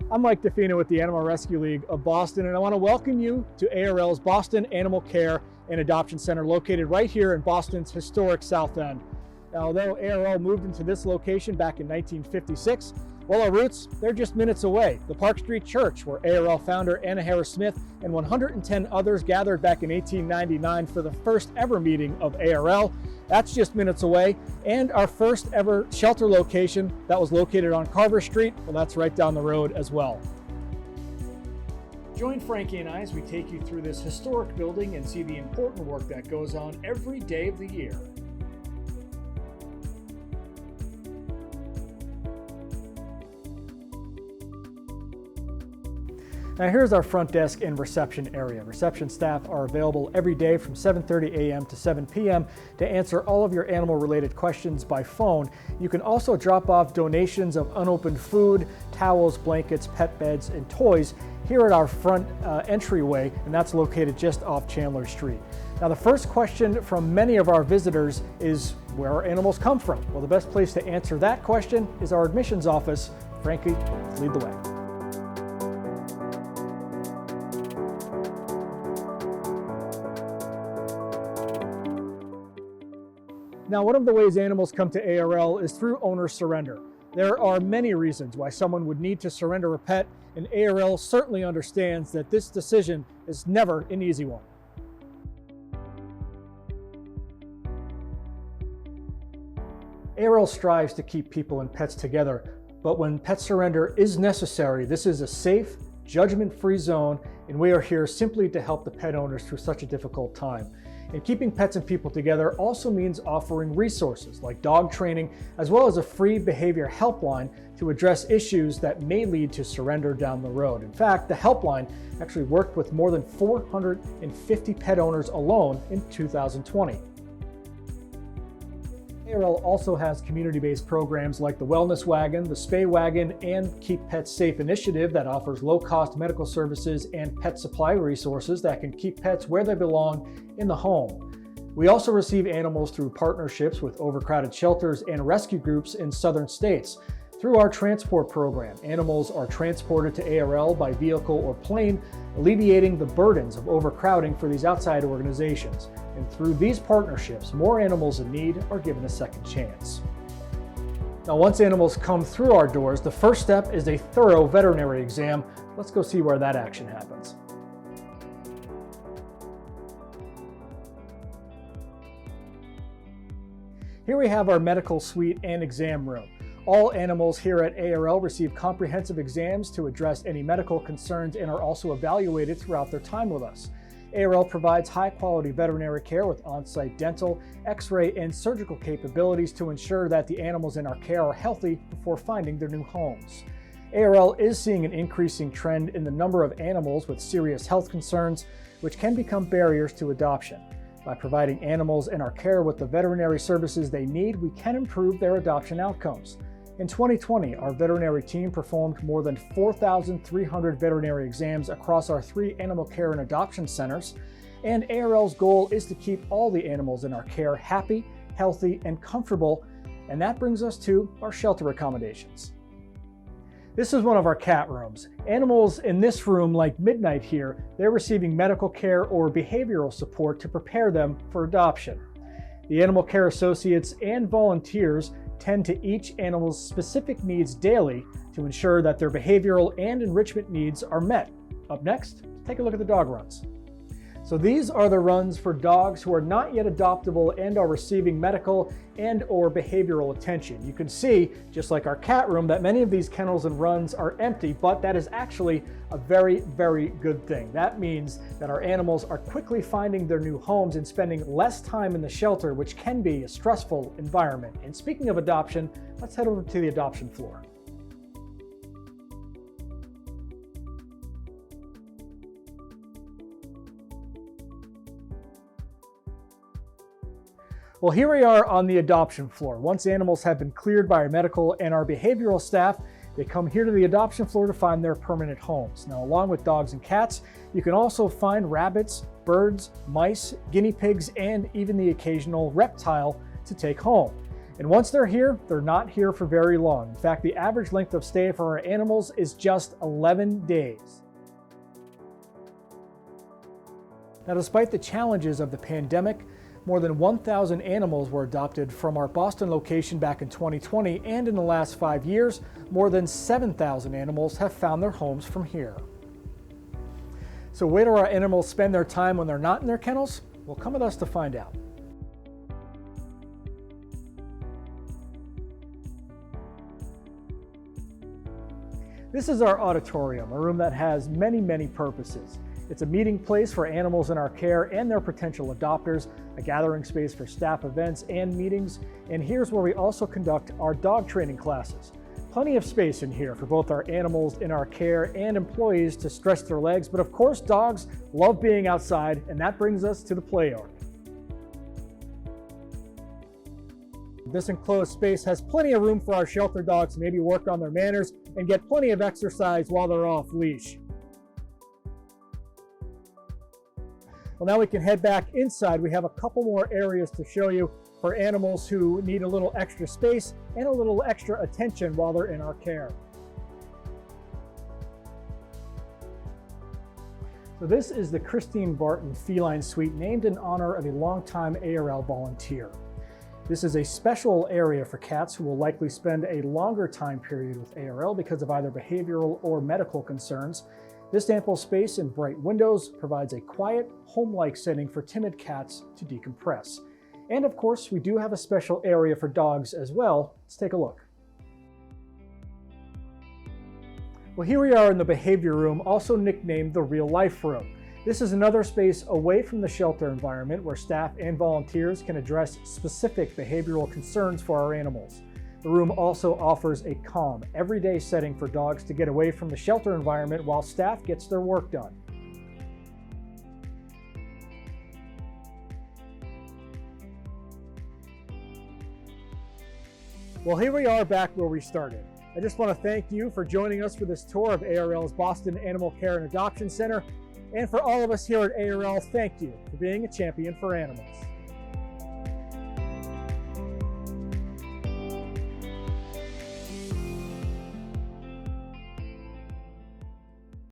I'm Mike DeFino with the Animal Rescue League of Boston, and I want to welcome you to ARL's Boston Animal Care and Adoption Center, located right here in Boston's historic South End. Now, although ARL moved into this location back in 1956, well, our roots, they're just minutes away. The Park Street Church, where ARL founder Anna Harris Smith and 110 others gathered back in 1899 for the first ever meeting of ARL, that's just minutes away. And our first ever shelter location that was located on Carver Street, well, that's right down the road as well. Join Frankie and I as we take you through this historic building and see the important work that goes on every day of the year. Now here's our front desk and reception area. Reception staff are available every day from 7:30 a.m. to 7 p.m. to answer all of your animal-related questions by phone. You can also drop off donations of unopened food, towels, blankets, pet beds, and toys here at our front entryway, and that's located just off Chandler Street. Now the first question from many of our visitors is where our animals come from. Well, the best place to answer that question is our admissions office. Frankie, lead the way. Now, one of the ways animals come to ARL is through owner surrender. There are many reasons why someone would need to surrender a pet, and ARL certainly understands that this decision is never an easy one. ARL strives to keep people and pets together, but when pet surrender is necessary, this is a safe, judgment-free zone, and we are here simply to help the pet owners through such a difficult time. And keeping pets and people together also means offering resources like dog training, as well as a free behavior helpline to address issues that may lead to surrender down the road. In fact, the helpline actually worked with more than 450 pet owners alone in 2020. ARL also has community-based programs like the Wellness Wagon, the Spay Wagon, and Keep Pets Safe initiative that offers low-cost medical services and pet supply resources that can keep pets where they belong in the home. We also receive animals through partnerships with overcrowded shelters and rescue groups in southern states. Through our transport program, animals are transported to ARL by vehicle or plane, alleviating the burdens of overcrowding for these outside organizations. And through these partnerships, more animals in need are given a second chance. Now, once animals come through our doors, the first step is a thorough veterinary exam. Let's go see where that action happens. Here we have our medical suite and exam room. All animals here at ARL receive comprehensive exams to address any medical concerns and are also evaluated throughout their time with us. ARL provides high-quality veterinary care with on-site dental, x-ray, and surgical capabilities to ensure that the animals in our care are healthy before finding their new homes. ARL is seeing an increasing trend in the number of animals with serious health concerns, which can become barriers to adoption. By providing animals in our care with the veterinary services they need, we can improve their adoption outcomes. In 2020, our veterinary team performed more than 4,300 veterinary exams across our 3 animal care and adoption centers, and ARL's goal is to keep all the animals in our care happy, healthy, and comfortable, and that brings us to our shelter accommodations. This is one of our cat rooms. Animals in this room, like Midnight here, they're receiving medical care or behavioral support to prepare them for adoption. The animal care associates and volunteers tend to each animal's specific needs daily to ensure that their behavioral and enrichment needs are met. Up next, take a look at the dog runs. So these are the runs for dogs who are not yet adoptable and are receiving medical and or behavioral attention. You can see, just like our cat room, that many of these kennels and runs are empty, but that is actually a very, very good thing. That means that our animals are quickly finding their new homes and spending less time in the shelter, which can be a stressful environment. And speaking of adoption, let's head over to the adoption floor. Well, here we are on the adoption floor. Once animals have been cleared by our medical and our behavioral staff, they come here to the adoption floor to find their permanent homes. Now, along with dogs and cats, you can also find rabbits, birds, mice, guinea pigs, and even the occasional reptile to take home. And once they're here, they're not here for very long. In fact, the average length of stay for our animals is just 11 days. Now, despite the challenges of the pandemic, more than 1,000 animals were adopted from our Boston location back in 2020, and in the last 5 years, more than 7,000 animals have found their homes from here. So where do our animals spend their time when they're not in their kennels? Well, come with us to find out. This is our auditorium, a room that has many purposes. It's a meeting place for animals in our care and their potential adopters, a gathering space for staff events and meetings, and here's where we also conduct our dog training classes. Plenty of space in here for both our animals in our care and employees to stretch their legs, but of course dogs love being outside, and that brings us to the play yard. This enclosed space has plenty of room for our shelter dogs to maybe work on their manners and get plenty of exercise while they're off leash. Well, now we can head back inside. We have a couple more areas to show you for animals who need a little extra space and a little extra attention while they're in our care. So this is the Christine Barton Feline Suite, named in honor of a longtime ARL volunteer. This is a special area for cats who will likely spend a longer time period with ARL because of either behavioral or medical concerns. This ample space and bright windows provides a quiet, home-like setting for timid cats to decompress. And of course, we do have a special area for dogs as well. Let's take a look. Well, here we are in the behavior room, also nicknamed the real life room. This is another space away from the shelter environment where staff and volunteers can address specific behavioral concerns for our animals. The room also offers a calm, everyday setting for dogs to get away from the shelter environment while staff gets their work done. Well, here we are back where we started. I just want to thank you for joining us for this tour of ARL's Boston Animal Care and Adoption Center. And for all of us here at ARL, thank you for being a champion for animals.